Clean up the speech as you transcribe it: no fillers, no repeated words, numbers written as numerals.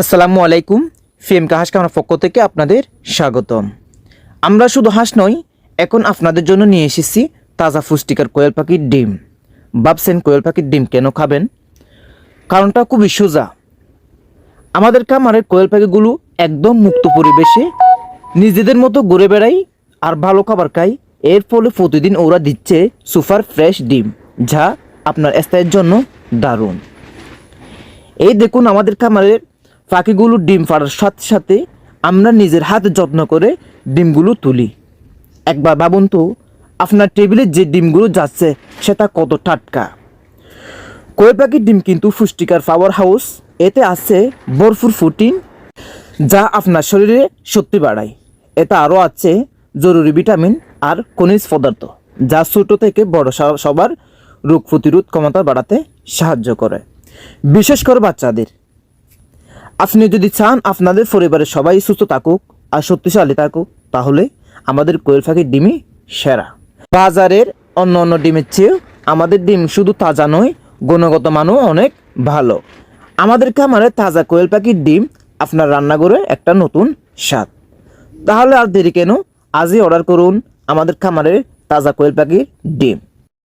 আসসালামু আলাইকুম। ফিএমকে হাঁস খামার পক্ষ থেকে আপনাদের স্বাগতম। আমরা শুধু হাঁস নই, এখন আপনাদের জন্য নিয়ে এসেছি তাজা পুষ্টিকর কোয়েল পাখির ডিম। ভাবছেন কোয়েল পাখির ডিম কেন খাবেন? কারণটা খুবই সোজা। আমাদের খামারের কোয়েল পাখিগুলো একদম মুক্ত পরিবেশে নিজেদের মতো ঘুরে বেড়ায় আর ভালো খাবার খায়। এর ফলে প্রতিদিন ওরা দিচ্ছে সুপার ফ্রেশ ডিম, যা আপনার স্বাস্থ্যের জন্য দারুণ। এই দেখুন আমাদের খামারের পাখিগুলো ডিম পাড়ার সাথে সাথে আমরা নিজের হাতে যত্ন করে ডিমগুলো তুলি। একবার ভাবুন তো, আপনার টেবিলে যে ডিমগুলো যাচ্ছে সেটা কত টাটকা। কোয়েল পাখির ডিম কিন্তু পুষ্টিকর পাওয়ার হাউস। এতে আছে ভরপুর প্রোটিন, যা আপনার শরীরে শক্তি বাড়ায়। এতে আরও আছে জরুরি ভিটামিন আর খনিজ পদার্থ, যা ছোট থেকে বড় সবার রোগ প্রতিরোধ ক্ষমতা বাড়াতে সাহায্য করে, বিশেষ করে বাচ্চাদের। আপনি যদি চান আপনাদের পরিবারের সবাই সুস্থ থাকুক আর শক্তিশালী থাকুক, তাহলে আমাদের কোয়েল পাখির ডিমই সেরা। বাজারের অন্য অন্য ডিমের চেয়েও আমাদের ডিম শুধু তাজা নয়, গুণগত মানও অনেক ভালো। আমাদের খামারে তাজা কোয়েল পাখির ডিম আপনার রান্নাঘরে একটা নতুন স্বাদ। তাহলে আর দেরি কেন? আজই অর্ডার করুন আমাদের খামারে তাজা কোয়েল পাখির ডিম।